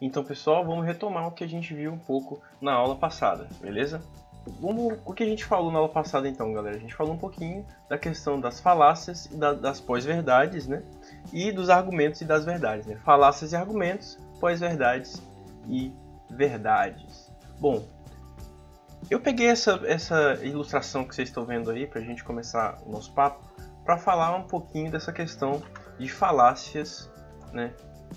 Então, pessoal, vamos retomar o que a gente viu um pouco na aula passada, beleza? O que a gente falou na aula passada, então, galera? A gente falou um pouquinho da questão das falácias e das pós-verdades, né? E dos argumentos e das verdades, né? Falácias e argumentos, pós-verdades e verdades. Bom, eu peguei essa ilustração que vocês estão vendo aí para a gente começar o nosso papo, para falar um pouquinho dessa questão de falácias, né?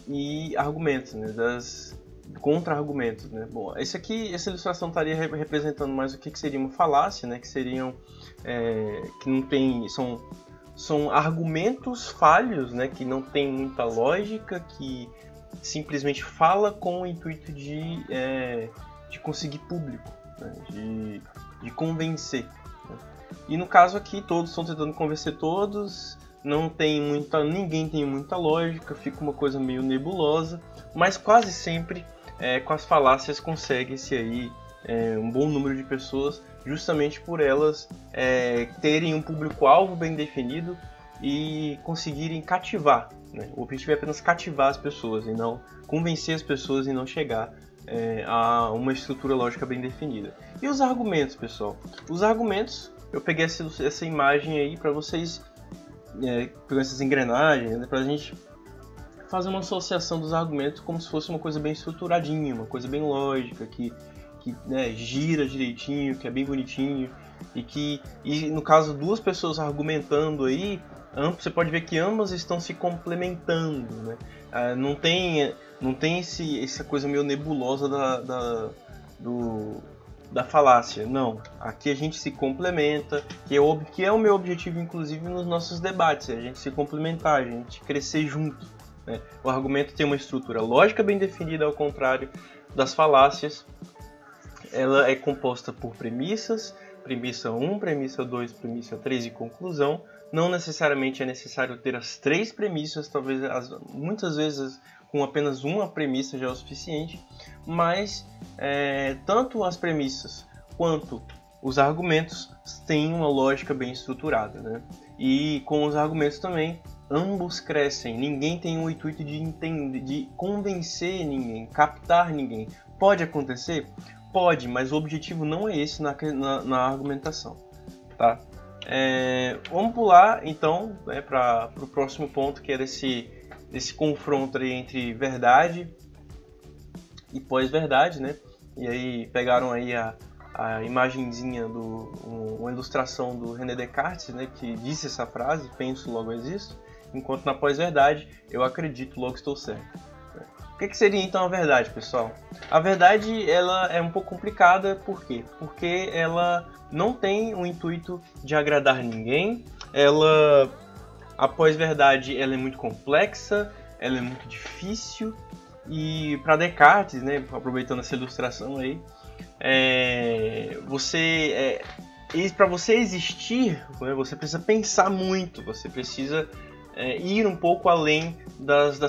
E argumentos, né? Das contra-argumentos, né? Bom, essa ilustração estaria representando mais o que seria uma falácia, né? Que seriam que não tem, são argumentos falhos, né? Que não tem muita lógica, que simplesmente fala com o intuito de conseguir público, né? de convencer, né? E no caso aqui todos estão tentando convencer todos. Ninguém tem muita lógica, fica uma coisa meio nebulosa, mas quase sempre com as falácias consegue-se aí um bom número de pessoas, justamente por elas terem um público-alvo bem definido e conseguirem cativar, né? O objetivo é apenas cativar as pessoas e não convencer as pessoas e não chegar a uma estrutura lógica bem definida. E os argumentos, pessoal? Os argumentos, eu peguei essa imagem aí para vocês, pegando essas engrenagens, né, para a gente fazer uma associação dos argumentos como se fosse uma coisa bem estruturadinha, uma coisa bem lógica, que gira direitinho, que é bem bonitinho, e no caso duas pessoas argumentando aí, você pode ver que ambas estão se complementando, né? Não tem essa coisa meio nebulosa da falácia, não. Aqui a gente se complementa, que é o meu objetivo, inclusive, nos nossos debates, a gente se complementar, a gente crescer junto, né? O argumento tem uma estrutura lógica bem definida, ao contrário das falácias. Ela é composta por premissas, premissa 1, premissa 2, premissa 3 e conclusão. Não necessariamente é necessário ter as três premissas, talvez muitas vezes com apenas uma premissa já é o suficiente, mas tanto as premissas quanto os argumentos têm uma lógica bem estruturada, né? E com os argumentos também, ambos crescem. Ninguém tem o intuito de convencer ninguém, captar ninguém. Pode acontecer? Pode, mas o objetivo não é esse na argumentação, tá? Vamos pular então para o próximo ponto, que era esse confronto aí entre verdade e pós-verdade, né? E aí pegaram aí a imagenzinha uma ilustração do René Descartes, né? Que disse essa frase: penso, logo existo. Enquanto na pós-verdade, eu acredito, logo estou certo. O que seria então a verdade, pessoal? A verdade, ela é um pouco complicada, por quê? Porque ela não tem o intuito de agradar ninguém. A pós-verdade, ela é muito complexa, ela é muito difícil, e para Descartes, né, aproveitando essa ilustração aí, para você existir, né, você precisa pensar muito, você precisa ir um pouco além das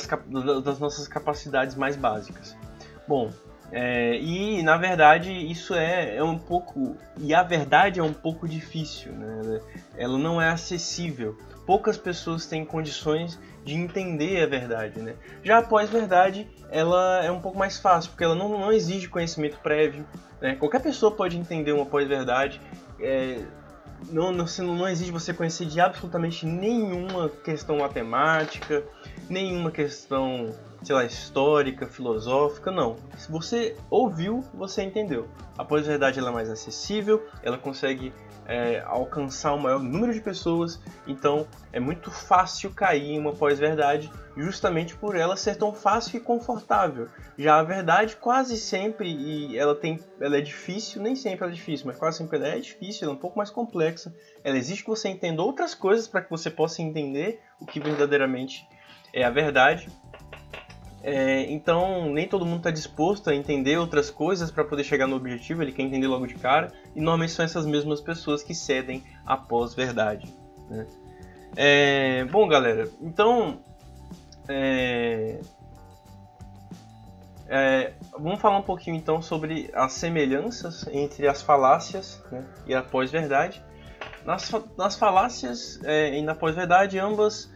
nossas capacidades mais básicas. Bom, e na verdade isso é um pouco, e a verdade é um pouco difícil, né? Ela não é acessível. Poucas pessoas têm condições de entender a verdade, né? Já a pós-verdade, ela é um pouco mais fácil, porque ela não exige conhecimento prévio, né? Qualquer pessoa pode entender uma pós-verdade. Não exige você conhecer de absolutamente nenhuma questão matemática, nenhuma questão, sei lá, histórica, filosófica, não. Se você ouviu, você entendeu. A pós-verdade ela é mais acessível, ela consegue alcançar o maior número de pessoas, então é muito fácil cair em uma pós-verdade, justamente por ela ser tão fácil e confortável. Já a verdade quase sempre, ela é difícil, nem sempre ela é difícil, mas quase sempre ela é difícil, ela é um pouco mais complexa. Ela exige que você entenda outras coisas para que você possa entender o que verdadeiramente é a verdade. Então nem todo mundo está disposto a entender outras coisas para poder chegar no objetivo, ele quer entender logo de cara, e normalmente são essas mesmas pessoas que cedem à pós-verdade, né? Bom, galera, então vamos falar um pouquinho então sobre as semelhanças entre as falácias, né, e a pós-verdade. Nas falácias e na pós-verdade, ambas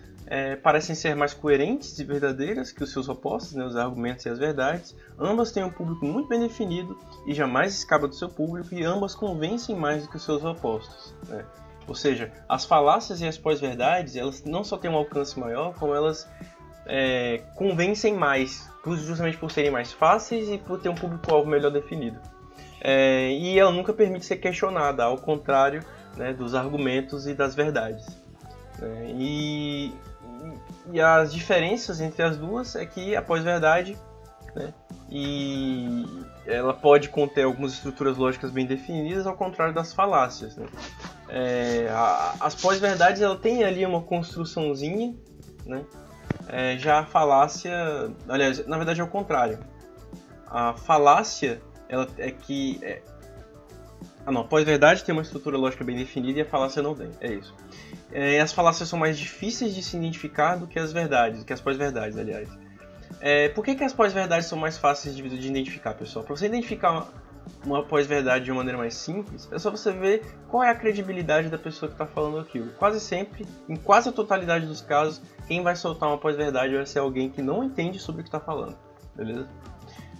parecem ser mais coerentes e verdadeiras que os seus opostos, né, os argumentos e as verdades. Ambas têm um público muito bem definido e jamais escapa do seu público, e ambas convencem mais do que os seus opostos, né? Ou seja, as falácias e as pós-verdades, elas não só têm um alcance maior, como elas convencem mais, justamente por serem mais fáceis e por ter um público-alvo melhor definido. E ela nunca permite ser questionada, ao contrário, né, dos argumentos e das verdades. E as diferenças entre as duas é que a pós-verdade, né, e ela pode conter algumas estruturas lógicas bem definidas, ao contrário das falácias, né? As pós-verdades, ela tem ali uma construçãozinha, né? Já a falácia, aliás, na verdade é o contrário. A falácia, ela é que... a pós-verdade tem uma estrutura lógica bem definida e a falácia não tem, é isso. As falácias são mais difíceis de se identificar do que as verdades, que as pós-verdades, aliás. Por que as pós-verdades são mais fáceis de identificar, pessoal? Para você identificar uma pós-verdade de uma maneira mais simples, é só você ver qual é a credibilidade da pessoa que está falando aquilo. Quase sempre, em quase a totalidade dos casos, quem vai soltar uma pós-verdade vai ser alguém que não entende sobre o que está falando, beleza?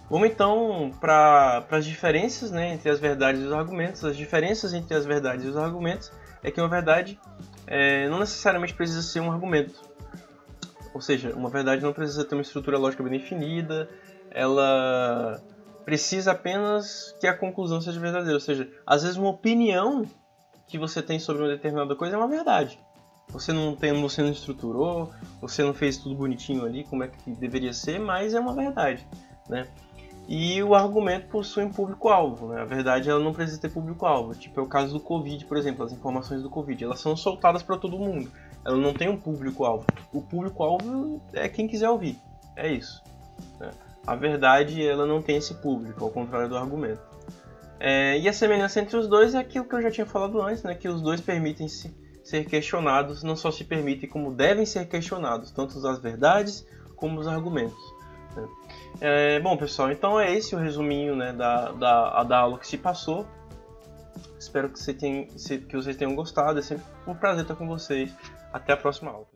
Vamos então para as diferenças, né, entre as verdades e os argumentos. As diferenças entre as verdades e os argumentos é que uma verdade não necessariamente precisa ser um argumento. Ou seja, uma verdade não precisa ter uma estrutura lógica bem definida, ela precisa apenas que a conclusão seja verdadeira. Ou seja, às vezes uma opinião que você tem sobre uma determinada coisa é uma verdade. Você não estruturou, você não fez tudo bonitinho ali, como é que deveria ser, mas é uma verdade, né? E o argumento possui um público-alvo, né? A verdade, ela não precisa ter público-alvo. Tipo, é o caso do Covid, por exemplo, as informações do Covid. Elas são soltadas para todo mundo. Ela não tem um público-alvo. O público-alvo é quem quiser ouvir. É isso, né? A verdade, ela não tem esse público, ao contrário do argumento. E a semelhança entre os dois é aquilo que eu já tinha falado antes, né? Que os dois permitem-se ser questionados, não só se permitem, como devem ser questionados, tanto as verdades como os argumentos, né? Bom, pessoal, então é esse o resuminho, né, da aula que se passou. Espero que vocês tenham gostado. É sempre um prazer estar com vocês. Até a próxima aula.